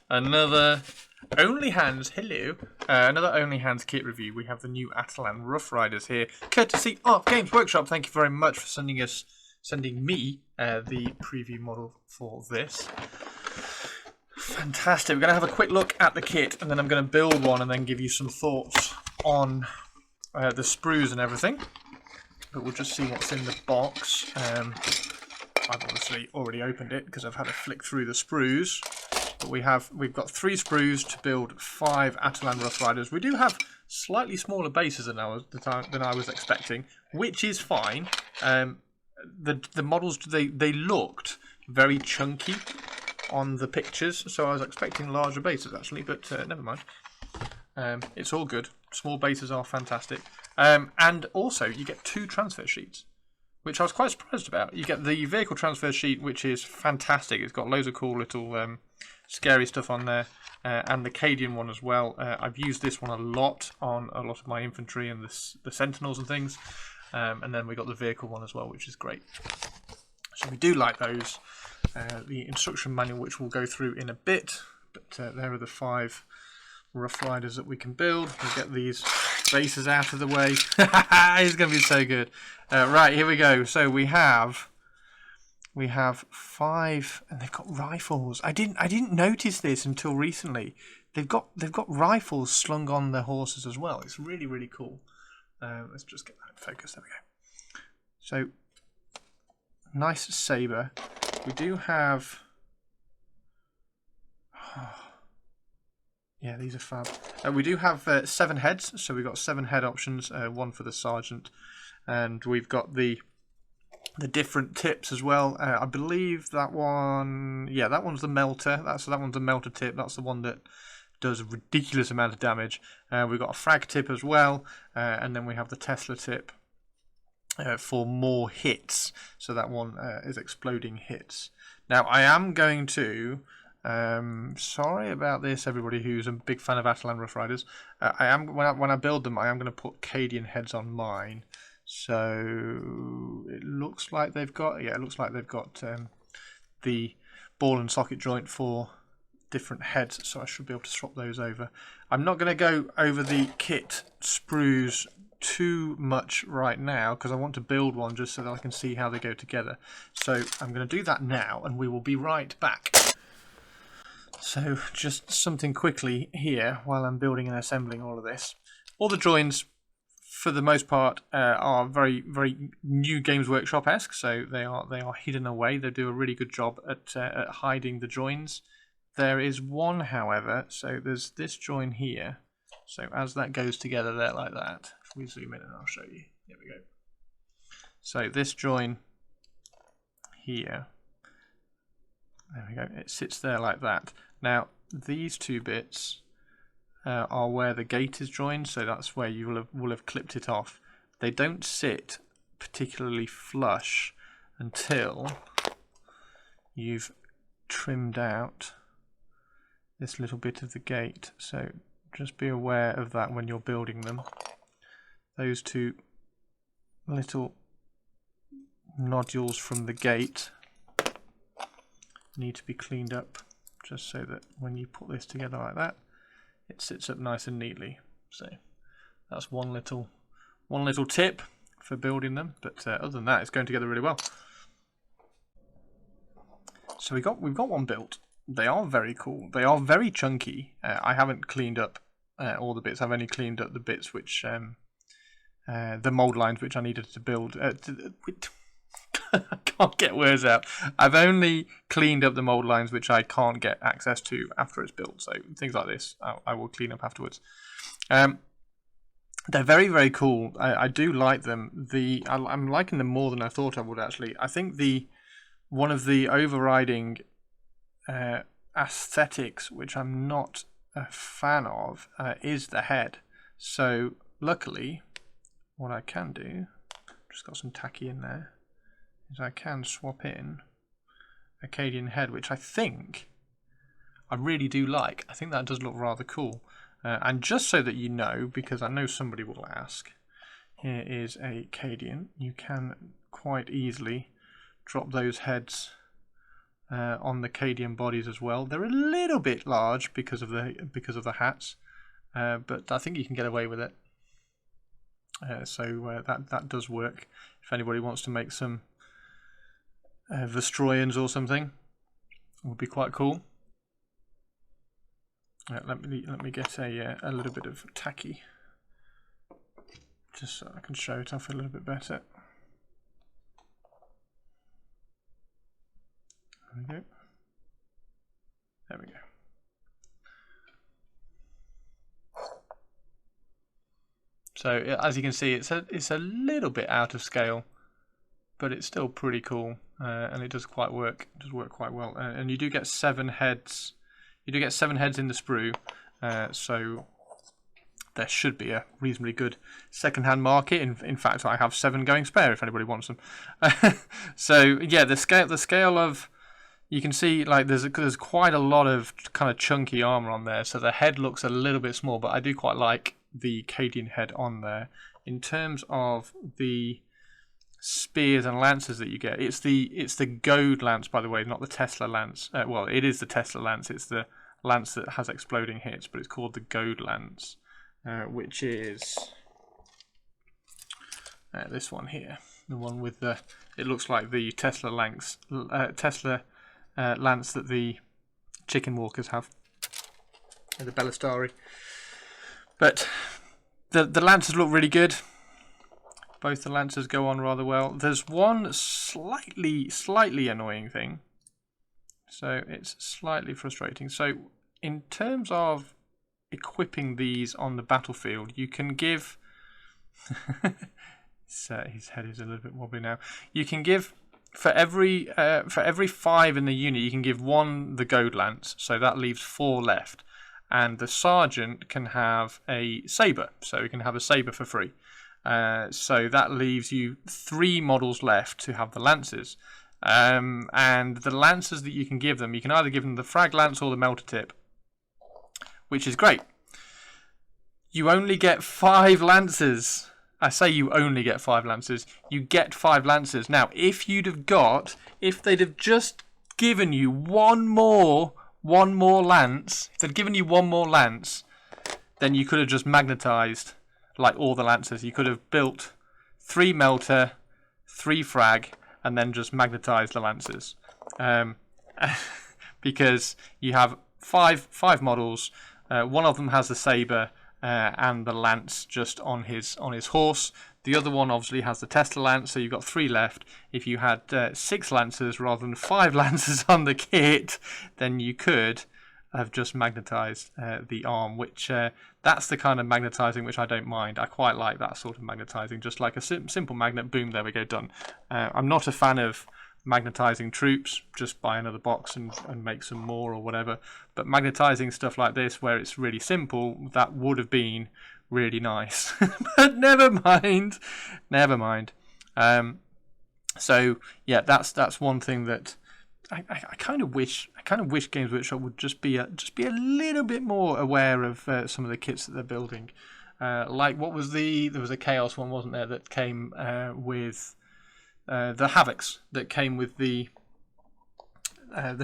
Another Only Hands, hello. Another Only Hands kit review. We have the new Attilan Rough Riders here, courtesy of Games Workshop. Thank you very much for sending me the preview model for this. Fantastic. We're going to have a quick look at the kit, and then I'm going to build one and then give you some thoughts on the sprues and everything. But we'll just see what's in the box. I've obviously already opened it because I've had a flick through the sprues. But we've got 3 sprues to build 5 Attilan Rough Riders. We do have slightly smaller bases than I was expecting, which is fine. The models they looked very chunky on the pictures, so I was expecting larger bases actually, but never mind. It's all good. Small bases are fantastic. And also you get 2 transfer sheets, which I was quite surprised about. You get the vehicle transfer sheet, which is fantastic. It's got loads of cool little scary stuff on there, and the Cadian one as well. I've used this one a lot on a lot of my infantry and the Sentinels and things. And then we got the vehicle one as well, which is great. So we do like those. The instruction manual, which we'll go through in a bit, but there are the 5 Rough Riders that we can build. We'll get these bases out of the way. It's going to be so good. Right, here we go. So we have 5, and they've got rifles. I didn't notice this until recently. They've got rifles slung on their horses as well. It's really, really cool. Let's just get that in focus. There we go. So nice saber. We do have. Yeah, these are fab. We do have 7 heads, so we've got 7 head options. 1 for the sergeant, and we've got the different tips as well. I believe that one. Yeah, that one's the melter. That one's the melter tip. That's the one that does a ridiculous amount of damage. We've got a frag tip as well, and then we have the Tesla tip for more hits. So that one is exploding hits. Now I am going to. Sorry about this, everybody who's a big fan of Attilan Rough Riders. I am when I build them, I am going to put Cadian heads on mine. So it looks like they've got. Yeah, it looks like they've got the ball and socket joint for different heads, so I should be able to swap those over. I'm not going to go over the kit sprues too much right now because I want to build one just so that I can see how they go together. So I'm going to do that now, and we will be right back. So just something quickly here while I'm building and assembling all of this. All the joins, for the most part, are very, very new Games Workshop-esque, so they are hidden away. They do a really good job at hiding the joins. There is one, however, so there's this join here. So as that goes together there like that, if we zoom in and I'll show you. Here we go. So this join here, there we go, it sits there like that. Now these 2 bits are where the gate is joined, so that's where you will have clipped it off. They don't sit particularly flush until you've trimmed out this little bit of the gate, so just be aware of that when you're building them. Those 2 little nodules from the gate need to be cleaned up, just so that when you put this together like that, it sits up nice and neatly. So that's one little tip for building them, but other than that, it's going together really well. So we've got one built. They are very cool. They are very chunky. I haven't cleaned up all the bits. I've only cleaned up the bits which the mold lines which I needed to build. I can't get words out. I've only cleaned up the mold lines which I can't get access to after it's built. So things like this, I will clean up afterwards. They're very, very cool. I do like them. I'm liking them more than I thought I would actually. I think one of the overriding aesthetics which I'm not a fan of is the head. So luckily, what I can do, just got some tacky in there, is I can swap in a Cadian head, which I think I really do like. I think that does look rather cool. And just so that you know, because I know somebody will ask, here is a Cadian. You can quite easily drop those heads on the Cadian bodies as well. They're a little bit large because of the hats, but I think you can get away with it. So that does work. If anybody wants to make some Vestroyans or something, it would be quite cool. Let me get a little bit of tacky, just so I can show it off a little bit better. There we go. There we go. So as you can see, it's a little bit out of scale, but it's still pretty cool, and it does quite work. It does work quite well, and you do get 7 heads. You do get 7 heads in the sprue, so there should be a reasonably good second-hand market. In fact, I have 7 going spare if anybody wants them. So yeah, the scale of, you can see like there's quite a lot of kind of chunky armor on there, so the head looks a little bit small, but I do quite like the Cadian head on there. In terms of the spears and lances that you get, it's the goad lance, by the way, not the Tesla lance. Well, it is the Tesla lance. It's the lance that has exploding hits, but it's called the goad lance, which is this one here, the one with the. It looks like the Tesla lance that the chicken walkers have, the Bellastari. But the lancers look really good. Both the lancers go on rather well. There's one slightly annoying thing. So it's slightly frustrating. So in terms of equipping these on the battlefield, you can give... his head is a little bit wobbly now. You can give... For every 5 in the unit, you can give 1 the goad lance. So that leaves 4 left. And the sergeant can have a saber. So you can have a saber for free. So that leaves you 3 models left to have the lances. And the lances that you can give them, you can either give them the frag lance or the melter tip, which is great. You only get 5 lances. I say you only get 5 lances. You get 5 lances. Now, if they'd have just given you one more lance, if they'd given you one more lance, then you could have just magnetized like all the lancers. You could have built 3 melter, 3 frag, and then just magnetized the lancers. Because you have five models. One of them has the saber and the lance just on his horse. The other one obviously has the Tesla lance, so you've got 3 left. If you had 6 lancers rather than 5 lancers on the kit, then you could have just magnetized the arm, which that's the kind of magnetizing which I don't mind. I quite like that sort of magnetizing, just like a simple magnet, boom, there we go, done. I'm not a fan of magnetizing troops, just buy another box and make some more or whatever, but magnetizing stuff like this where it's really simple, that would have been really nice. But never mind. So yeah, that's one thing that I kind of wish Games Workshop would just be a little bit more aware of some of the kits that they're building. Like there was a Chaos one, wasn't there, that came with the Havocs, that came with the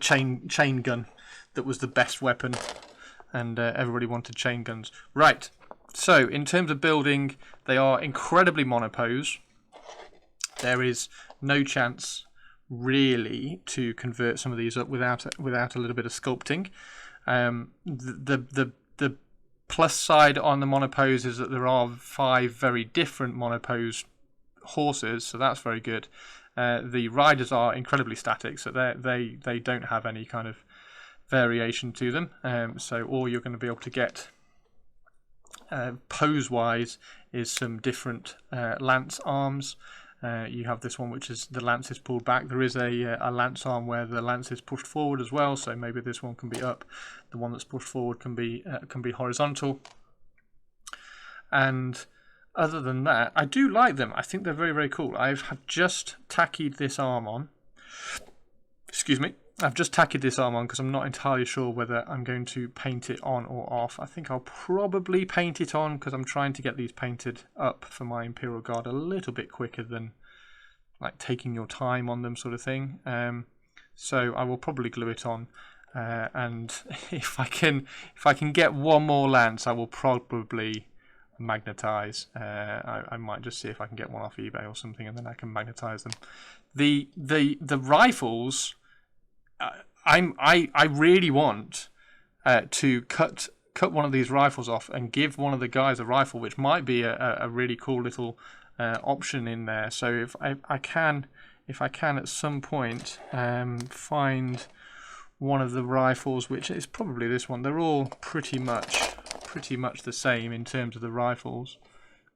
chain gun that was the best weapon, and everybody wanted chain guns. Right. So in terms of building, they are incredibly monopose. There is no chance really to convert some of these up without a little bit of sculpting. The plus side on the monopose is that there are 5 very different monopose horses, so that's very good. The riders are incredibly static, so they don't have any kind of variation to them. So all you're going to be able to get pose wise is some different lance arms. You have this one which is the lance is pulled back. There is a lance arm where the lance is pushed forward as well, so maybe this one can be up. The one that's pushed forward can be horizontal. And other than that, I do like them. I think they're very, very cool. I have just tacked this arm on. Excuse me. I've just tacked this arm on because I'm not entirely sure whether I'm going to paint it on or off. I think I'll probably paint it on because I'm trying to get these painted up for my Imperial Guard a little bit quicker than like taking your time on them sort of thing. So I will probably glue it on, and if I can get one more lance, I will probably magnetize. I might just see if I can get one off eBay or something, and then I can magnetize them. The rifles, I really want to cut one of these rifles off and give one of the guys a rifle, which might be a really cool little option in there. So if I can at some point find one of the rifles, which is probably this one. They're all pretty much the same in terms of the rifles.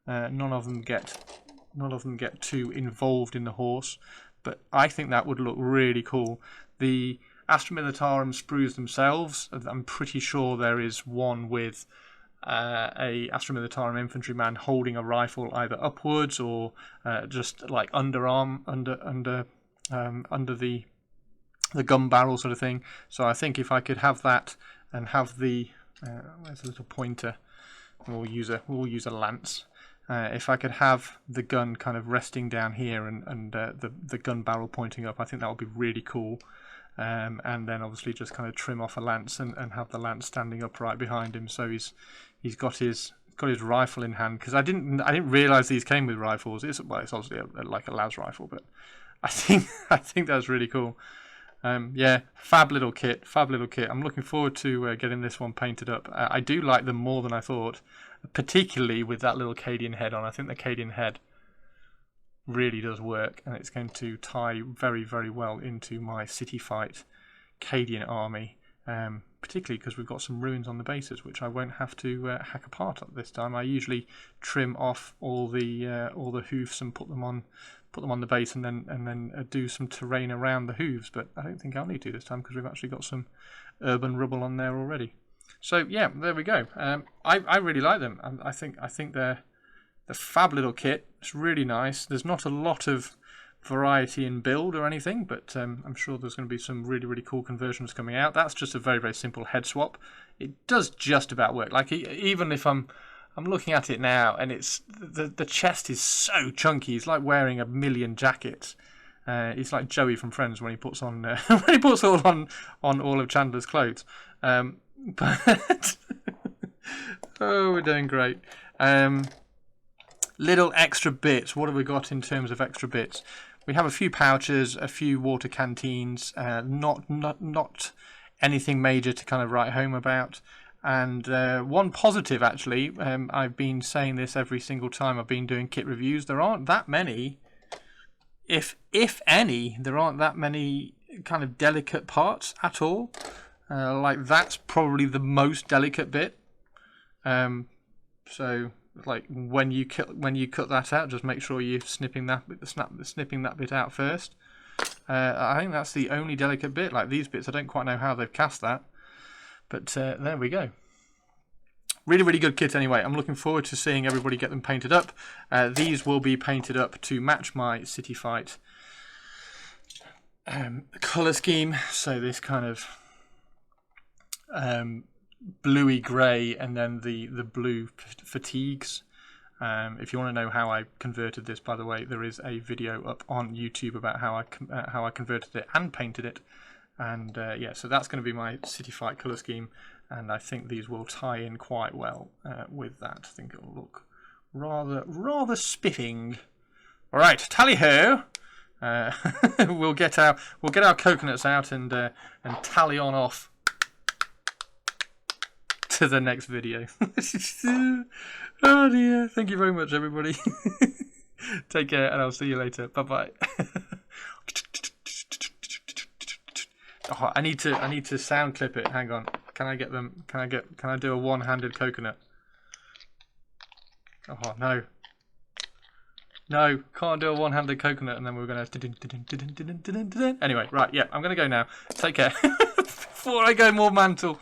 None of them get too involved in the horse, but I think that would look really cool. The Astra Militarum sprues themselves, I'm pretty sure there is one with a Astra Militarum infantryman holding a rifle either upwards or just like underarm under the gun barrel sort of thing. So I think if I could have that and have the where's the little pointer? We'll use a lance. If I could have the gun kind of resting down here and the gun barrel pointing up, I think that would be really cool. And then obviously just kind of trim off a lance and have the lance standing upright behind him, so he's got his rifle in hand. Because I didn't realise these came with rifles. It's obviously like a las rifle, but I think that's really cool. Yeah, fab little kit. I'm looking forward to getting this one painted up. I do like them more than I thought, particularly with that little Cadian head on. I think the Cadian head really does work, and it's going to tie very, very well into my city fight Cadian army, particularly because we've got some ruins on the bases, which I won't have to hack apart at this time. I usually trim off all the hoofs and put them on the base, and then do some terrain around the hooves, but I don't think I'll need to this time because we've actually got some urban rubble on there already. So yeah, there we go. I really like them. I think they're a fab little kit. It's really nice. There's not a lot of variety in build or anything, but I'm sure there's going to be some really, really cool conversions coming out. That's just a very, very simple head swap. It does just about work. Like, even if I'm looking at it now, and it's the chest is so chunky. It's like wearing a million jackets. It's like Joey from Friends when he puts on on all of Chandler's clothes. But oh, we're doing great. Little extra bits. What have we got in terms of extra bits? We have a few pouches, a few water canteens. Not anything major to kind of write home about. And one positive, actually, I've been saying this every single time I've been doing kit reviews. There aren't that many, if any, there aren't that many kind of delicate parts at all. Like, that's probably the most delicate bit. So, like, when you cut that out, just make sure you're snipping that bit out first. I think that's the only delicate bit. Like, these bits, I don't quite know how they've cast that. But there we go. Really, really good kit anyway. I'm looking forward to seeing everybody get them painted up. These will be painted up to match my City Fight colour scheme. So this kind of bluey grey, and then the blue fatigues. If you want to know how I converted this, by the way, there is a video up on YouTube about how I converted it and painted it. And yeah, so that's going to be my City Fight colour scheme, and I think these will tie in quite well with that. I think it will look rather spiffing. All right, tally ho! We'll get our coconuts out and tally on off to the next video. Oh dear! Thank you very much, everybody. Take care, and I'll see you later. Bye bye. Oh, I need to sound clip it. Hang on. Can I get them? Can I do a one-handed coconut? Oh no. No, can't do a one-handed coconut, and then we're gonna have anyway, right, yeah, I'm gonna go now. Take care. Before I go more mantle.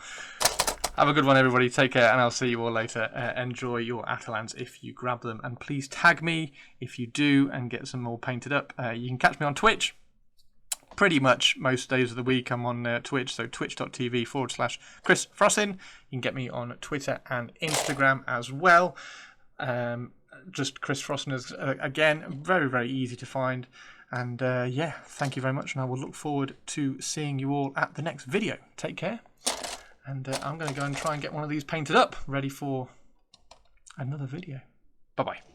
Have a good one, everybody. Take care, and I'll see you all later. Enjoy your Attilans if you grab them, and please tag me if you do and get some more painted up. You can catch me on Twitch. Pretty much most days of the week I'm on Twitch, so twitch.tv/Chris Frossin. You can get me on Twitter and Instagram as well. Just Chris Frossin is, again, very, very easy to find. And yeah, thank you very much, and I will look forward to seeing you all at the next video. Take care, and I'm going to go and try and get one of these painted up, ready for another video. Bye-bye.